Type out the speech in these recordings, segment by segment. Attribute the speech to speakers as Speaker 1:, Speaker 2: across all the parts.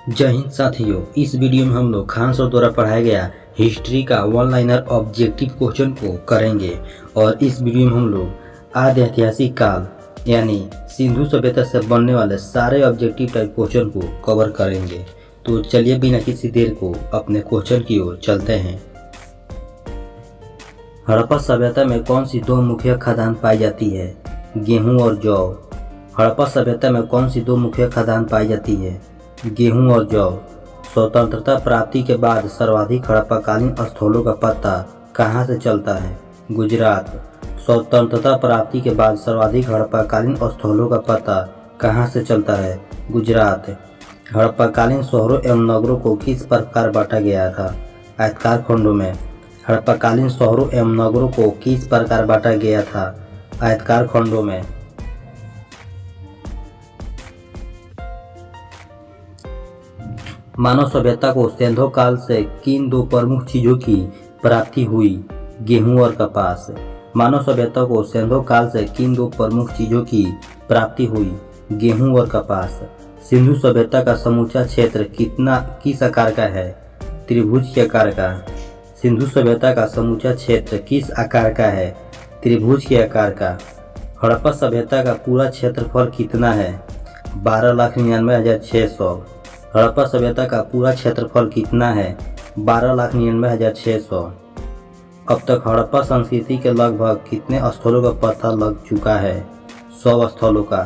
Speaker 1: जय हिंद साथियों, इस वीडियो में हम लोग खान सर द्वारा पढ़ाया गया हिस्ट्री का वन लाइनर ऑब्जेक्टिव क्वेश्चन को करेंगे। और इस वीडियो में हम लोग आदि ऐतिहासिक काल यानी सिंधु सभ्यता से बनने वाले सारे ऑब्जेक्टिव टाइप क्वेश्चन को कवर करेंगे। तो चलिए बिना किसी देर को अपने क्वेश्चन की ओर चलते हैं। हड़प्पा सभ्यता में कौन सी दो मुख्य खदान पाई जाती है? गेहूं और जौ। हड़प्पा सभ्यता में कौन सी दो मुख्य खदान पाई जाती है? गेहूं और जौ। स्वतंत्रता प्राप्ति के बाद सर्वाधिक हड़प्पाकालीन स्थलों का पता कहाँ से चलता है? गुजरात। स्वतंत्रता प्राप्ति के बाद सर्वाधिक हड़प्पाकालीन स्थलों का पता कहाँ से चलता है? गुजरात। हड़प्पाकालीन शहरों एवं नगरों को किस प्रकार बांटा गया था? आयताकार खंडों में। हड़प्पाकालीन शहरों एवं नगरों को किस प्रकार बांटा गया था? आयताकार खंडों में। मानव सभ्यता को सिंधु काल से किन दो प्रमुख चीजों की प्राप्ति हुई? गेहूं और कपास। मानव सभ्यता को सिंधु काल से किन दो प्रमुख चीजों की प्राप्ति हुई? गेहूं और कपास। सिंधु सभ्यता का समूचा क्षेत्र किस आकार का है? त्रिभुज के आकार का। सिंधु सभ्यता का समूचा क्षेत्र किस आकार का है? त्रिभुज के आकार का। हड़प्पा सभ्यता का पूरा क्षेत्रफल कितना है? 12,99,600। हड़प्पा सभ्यता का पूरा क्षेत्रफल कितना है? 12,99,600। अब तक हड़प्पा संस्कृति के लगभग कितने स्थलों का पता लग चुका है? 100 स्थलों का।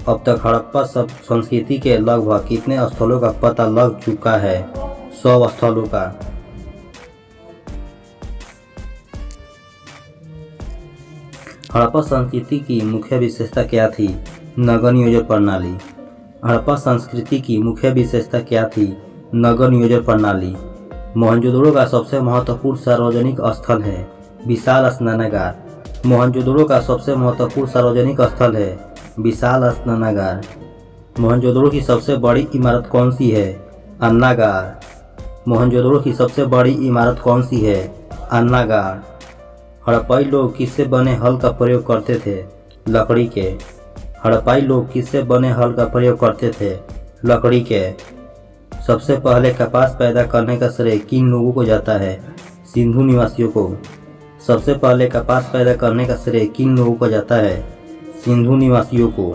Speaker 1: अब तक हड़प्पा संस्कृति के लगभग कितने स्थलों का पता लग चुका है? 100 स्थलों का। हड़प्पा संस्कृति की मुख्य विशेषता क्या थी? नगर नियोजन प्रणाली। हड़प्पा संस्कृति की मुख्य विशेषता क्या थी? नगर नियोजन प्रणाली। मोहनजोदड़ो का सबसे महत्वपूर्ण सार्वजनिक स्थल है? विशाल स्नानागार। मोहनजोदड़ो का सबसे महत्वपूर्ण सार्वजनिक स्थल है? विशाल स्नानागार। मोहनजोदड़ो की सबसे बड़ी इमारत कौन सी है? अन्नागार। मोहनजोदड़ो की सबसे बड़ी इमारत कौन सी है? अन्नागार। हड़प्पाई लोग किससे बने हल का प्रयोग करते थे? लकड़ी के। हड़प्पाई लोग किससे बने हल का प्रयोग करते थे? लकड़ी के। सबसे पहले कपास पैदा करने का श्रेय किन लोगों को जाता है? सिंधु निवासियों को। सबसे पहले कपास पैदा करने का श्रेय किन लोगों को जाता है? सिंधु निवासियों को।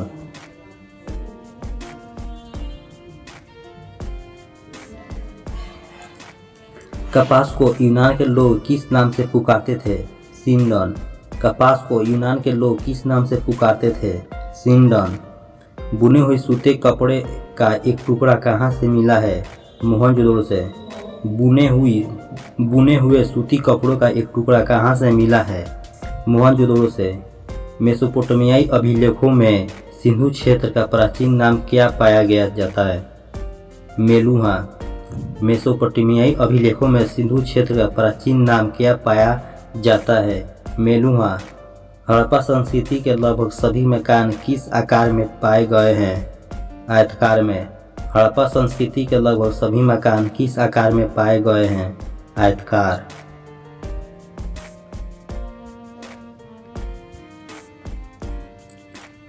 Speaker 1: कपास को यूनान के लोग किस नाम से पुकारते थे? सिंडन। कपास को यूनान के लोग किस नाम से पुकारते थे? सिंडन। बुने हुए सूते कपड़े का एक टुकड़ा कहाँ से मिला है? मोहनजोदड़ो से। बुने हुए सूती कपड़ों का एक टुकड़ा कहाँ से मिला है? मोहनजोदड़ो से। मेसोपोटामियाई अभिलेखों में सिंधु क्षेत्र का प्राचीन नाम क्या पाया गया जाता है? मेलुहा। मेसोपोटामियाई अभिलेखों में सिंधु क्षेत्र का प्राचीन नाम क्या पाया जाता है? मेलुहा। हड़प्पा संस्कृति के लगभग सभी मकान किस आकार में पाए गए हैं? आयताकार में। हड़प्पा संस्कृति के लगभग सभी मकान किस आकार में पाए गए हैं? आयताकार।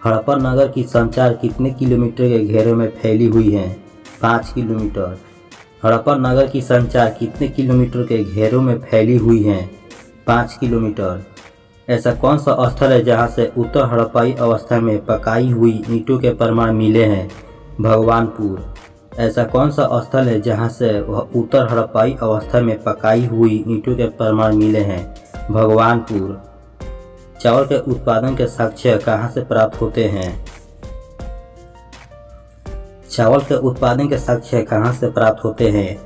Speaker 1: हड़प्पा नगर की संचार कितने किलोमीटर के घेरे में फैली हुई है? 5 किलोमीटर। हड़प्पा नगर की संचार कितने किलोमीटर के घेरों में फैली हुई है? 5 किलोमीटर। ऐसा कौन सा स्थल है जहां से उत्तर हड़प्पाई अवस्था में पकाई हुई ईंटों के प्रमाण मिले हैं? भगवानपुर। ऐसा कौन सा स्थल है जहां से उत्तर हड़प्पाई अवस्था में पकाई हुई ईंटों के प्रमाण मिले हैं? भगवानपुर। चावल के उत्पादन के साक्ष्य कहां से प्राप्त होते हैं? चावल के उत्पादन के साक्ष्य कहां से प्राप्त होते हैं?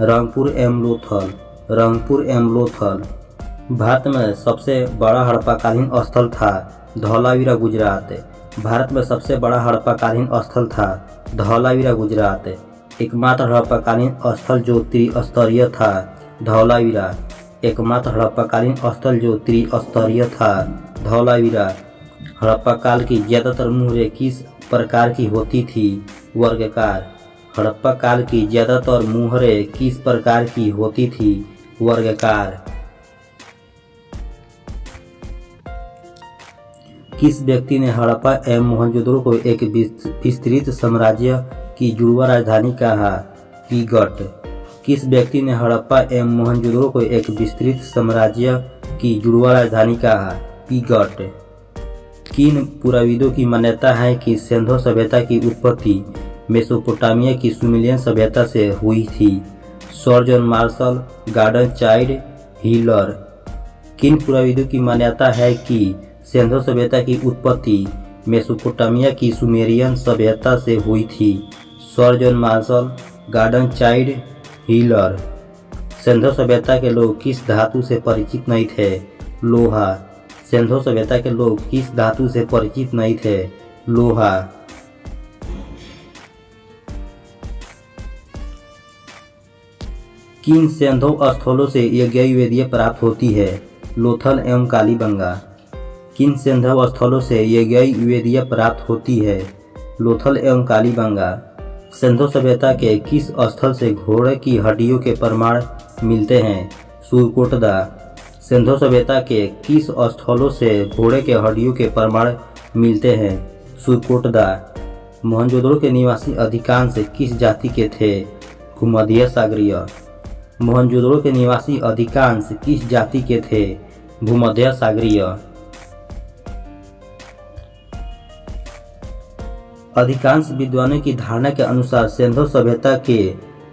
Speaker 1: रंगपुर एवं लोथल। रंगपुर एवं लोथल। भारत में सबसे बड़ा हड़प्पाकालीन स्थल था धौलावीरा, गुजरात। भारत में सबसे बड़ा हड़प्पाकालीन स्थल था धौलावीरा, गुजरात। एकमात्र हड़प्पाकालीन स्थल जो त्रिस्तरीय था धौलावीरा। एकमात्र हड़प्पाकालीन स्थल जो त्रिस्तरीय था धौलावीरा। हड़प्पा काल की ज्यादातर मुहरें किस प्रकार की होती थी? वर्गाकार। हड़प्पा काल की ज्यादातर मुहरें किस प्रकार की होती थी? वर्गाकार। किस व्यक्ति ने हड़प्पा एवं मोहनजोदड़ो को एक विस्तृत साम्राज्य की जुड़वा राजधानी कहा? पीगट। किस व्यक्ति ने हड़प्पा एवं मोहनजोदड़ो को एक विस्तृत साम्राज्य की जुड़वा राजधानी कहा? पीगट। किन पुराविदों की मान्यता है कि सिंधु सभ्यता की उत्पत्ति मेसोपोटामिया की सुमेरियन सभ्यता से हुई थी? Sir John Marshall, Gordon Childe, Hiller. किन पुराविदों की मान्यता है कि सिंधु सभ्यता की उत्पत्ति मेसोपोटामिया की सुमेरियन सभ्यता से हुई थी? Sir John Marshall, Gordon Childe, Hiller. Sindhu सभ्यता के लोग किस धातु से परिचित नहीं थे? लोहा। सिंधु सभ्यता के लोग किस धातु से परिचित नहीं थे? लोहा। किन सिंधु स्थलों से यज्ञवेदियाँ प्राप्त होती है? लोथल एवं कालीबंगा। किन सिंधु स्थलों से यज्ञवेदियाँ प्राप्त होती है? लोथल एवं कालीबंगा। सिंधु सभ्यता के किस स्थल से घोड़े की हड्डियों के प्रमाण मिलते हैं? सुरकोटदा। सिंधु सभ्यता के किस स्थलों से घोड़े के हड्डियों के प्रमाण मिलते हैं? सुरकोटदा। मोहनजोदड़ो के निवासी अधिकांश किस जाति के थे? भूमध्य सागरीय। मोहनजोदड़ो के निवासी अधिकांश किस जाति के थे? भूमध्य सागरीय। अधिकांश विद्वानों की धारणा के अनुसार सिंधु सभ्यता के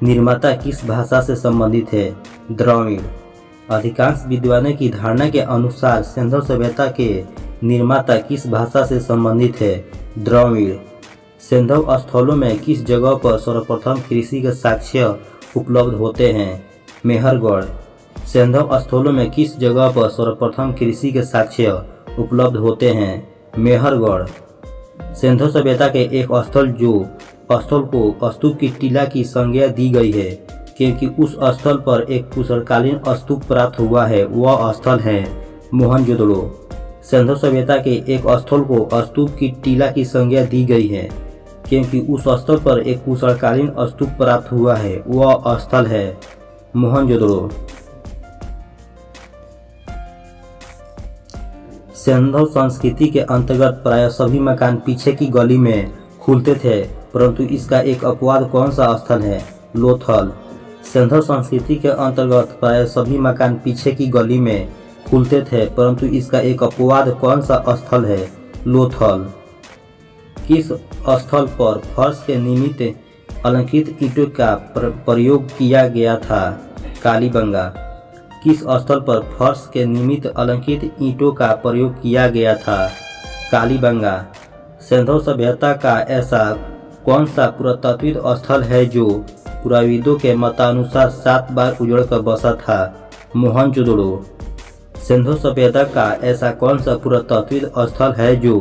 Speaker 1: निर्माता किस भाषा से संबंधित है? द्रविड़। अधिकांश विद्वानों की धारणा के अनुसार सिंधु सभ्यता के निर्माता किस भाषा से संबंधित है? द्रविड़। सिंधु स्थलों में किस जगह पर सर्वप्रथम कृषि के साक्ष्य उपलब्ध होते हैं? मेहरगढ़। सिंधु स्थलों में किस जगह पर सर्वप्रथम कृषि के साक्ष्य उपलब्ध होते हैं? मेहरगढ़। सिंधु सभ्यता के एक स्थल को स्तूप की टीला की संज्ञा दी गई है क्योंकि उस स्थल पर एक कुशलकालीन स्तूप प्राप्त हुआ है। वह स्थल है मोहनजोदड़ो। सिंधु सभ्यता के एक स्थल को स्तूप की टीला की संज्ञा दी गई है क्योंकि उस स्थल पर एक कुशलकालीन स्तूप प्राप्त हुआ है। वह स्थल है मोहनजोदड़ो। सिंधु संस्कृति के अंतर्गत प्राय सभी मकान पीछे की गली में खुलते थे, परंतु इसका एक अपवाद कौन सा स्थल है? लोथल। सिंधु संस्कृति के अंतर्गत प्राय सभी मकान पीछे की गली में खुलते थे, परंतु इसका एक अपवाद कौन सा स्थल है? लोथल। किस स्थल पर फर्श के निमित्त अलंकृत ईंटों का प्रयोग किया गया था? कालीबंगा। किस स्थल पर फर्श के निमित्त अलंकृत ईंटों का प्रयोग किया गया था? कालीबंगा। सिंधु सभ्यता का ऐसा कौन सा पुरातात्विक स्थल है जो पुराविदों के मतानुसार 7 बार उजड़ कर बसा था? मोहनजोदड़ो। सिंधु सभ्यता का ऐसा कौन सा पुरातात्विक स्थल है जो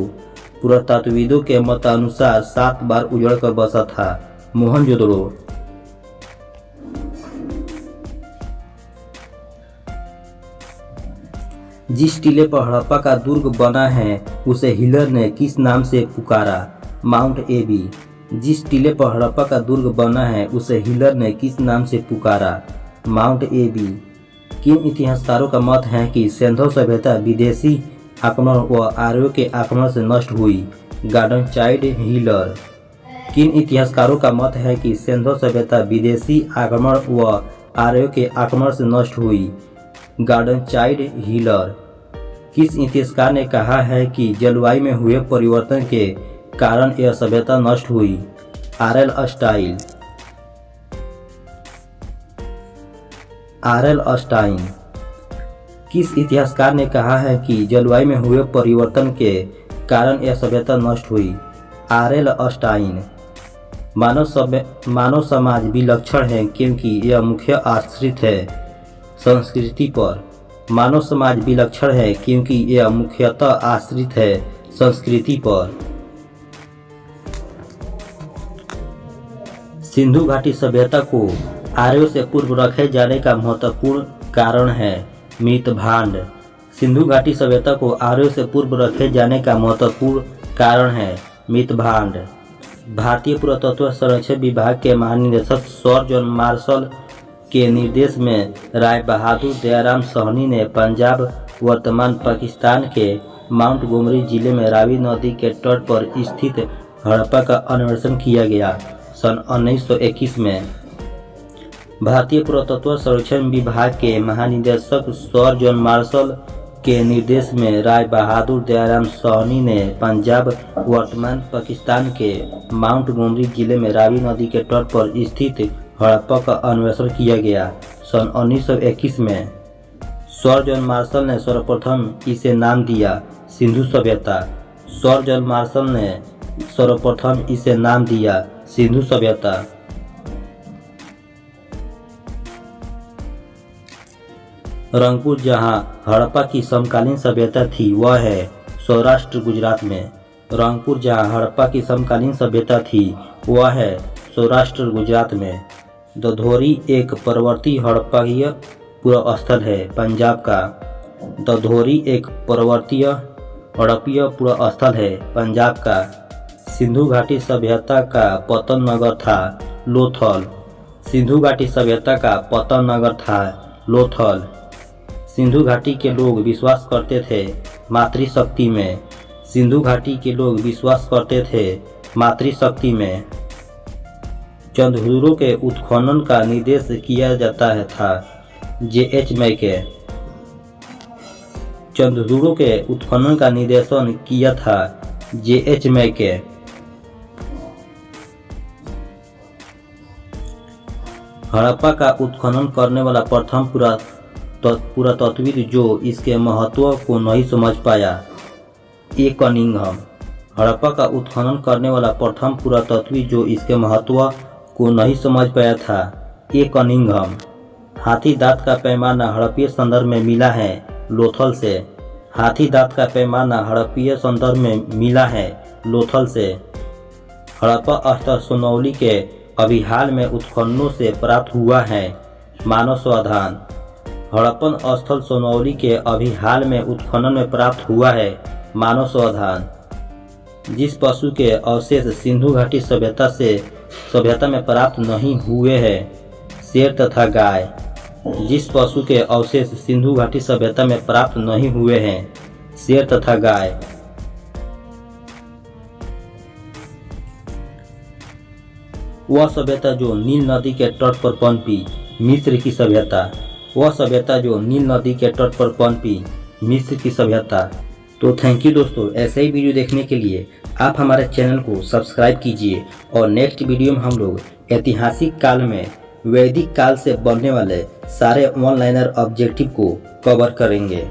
Speaker 1: पुरातत्वविदों के मतानुसार 7 बार उजड़ कर बसा था? मोहनजोदड़ो। जिस टीले पर हड़प्पा का दुर्ग बना है उसे हिलर ने किस नाम से पुकारा? Mount A B. जिस टीले पर हड़प्पा का दुर्ग बना है उसे हिलर ने किस नाम से पुकारा? Mount A B. किन इतिहासकारों का मत है कि सिंधु सभ्यता विदेशी आक्रमण व आर्यों के आक्रमण से नष्ट हुई? Gordon Childe, Hiller. किन इतिहासकारों का मत है कि सिंधु सभ्यता विदेशी आक्रमण व आर्यों के आक्रमण से नष्ट हुई? Gordon Childe, Hiller. किस इतिहासकार ने कहा है कि जलवायु में हुए परिवर्तन के कारण यह सभ्यता नष्ट हुई? आर.एल. स्टाइन। आर.एल. स्टाइन। किस इतिहासकार ने कहा है कि जलवायु में हुए परिवर्तन के कारण यह सभ्यता नष्ट हुई? आर.एल. स्टाइन। मानव समाज विलक्षण है क्योंकि यह मुख्य आश्रित है संस्कृति पर। मानव समाज विलक्षण है क्योंकि यह मुख्यतः आश्रित है संस्कृति पर। सिंधु घाटी सभ्यता को आर्यों से पूर्व रखे जाने का महत्वपूर्ण कारण है मृतभांड। सिंधु घाटी सभ्यता को आर्यों से पूर्व रखे जाने का महत्वपूर्ण कारण है मृतभांड। भारतीय पुरातत्व संरक्षण विभाग के महानिदेशक सर जॉन मार्शल के निर्देश में राय बहादुर दयाराम सहनी ने पंजाब वर्तमान पाकिस्तान के माउंट गोमरी जिले में रावी नदी के तट पर स्थित हड़प्पा का अन्वेषण किया गया। सन 1921 में। भारतीय पुरातत्व सर्वेक्षण विभाग के महानिदेशक सर जॉन मार्शल के निर्देश में राय बहादुर दयाराम सोहनी ने पंजाब वर्तमान पाकिस्तान के माउंटगोमरी जिले में रावी नदी के तट पर स्थित हड़प्पा का अन्वेषण किया गया। सन 1921 में सर जॉन मार्शल ने सर्वप्रथम इसे नाम दिया सिंधु सभ्यता। सर जॉन मार्शल ने सर्वप्रथम इसे नाम दिया सिंधु सभ्यता। रंगपुर जहां हड़प्पा की समकालीन सभ्यता थी वह है सौराष्ट्र गुजरात में। रंगपुर जहां हड़प्पा की समकालीन सभ्यता थी वह है सौराष्ट्र गुजरात में। दधोरी एक पर्वतीय हड़प्पीय पूरा स्थल है पंजाब का। दधोरी एक पर्वतीय हड़प्पीय पूरा स्थल है पंजाब का। सिंधु घाटी सभ्यता का पतन नगर था लोथल। सिंधु घाटी सभ्यता का पतन नगर था लोथल। सिंधु घाटी के लोग विश्वास करते थे मातृशक्ति में। सिंधु घाटी के लोग विश्वास करते थे मातृशक्ति में। चंद्रहुरों के उत्खनन का निर्देश किया जाता है था J.H. मैके। चंद्रहुरों के उत्खनन का निर्देशन किया था J.H. मैके। हड़प्पा का उत्खनन करने वाला प्रथम पुरातत्वविद जो इसके महत्व को नहीं समझ पाया ए कनिंघम। हड़प्पा का उत्खनन करने वाला प्रथम पुरातत्वविद जो इसके महत्व को नहीं समझ पाया था ए कनिंघम। हाथी दांत का पैमाना हड़प्पीय संदर्भ में मिला है लोथल से। हाथी दांत का पैमाना हड़प्पीय संदर्भ में मिला है लोथल से। हड़प्पा स्थल सोनौली के अभी हाल में उत्खननों से प्राप्त हुआ है मानव स्वाधान। हड़प्पन स्थल सोनौली के अभी हाल में उत्खनन में प्राप्त हुआ है मानव स्वाधान। जिस पशु के अवशेष सिंधु घाटी सभ्यता में प्राप्त नहीं हुए हैं शेर तथा गाय। जिस पशु के अवशेष सिंधु घाटी सभ्यता में प्राप्त नहीं हुए हैं शेर तथा गाय। वह सभ्यता जो नील नदी के तट पर पनपी मिस्र की सभ्यता। वह सभ्यता जो नील नदी के तट पर पनपी मिस्र की सभ्यता। तो थैंक यू दोस्तों, ऐसे ही वीडियो देखने के लिए आप हमारे चैनल को सब्सक्राइब कीजिए और नेक्स्ट वीडियो में हम लोग ऐतिहासिक काल में वैदिक काल से बनने वाले सारे वन लाइनर ऑब्जेक्टिव को कवर करेंगे।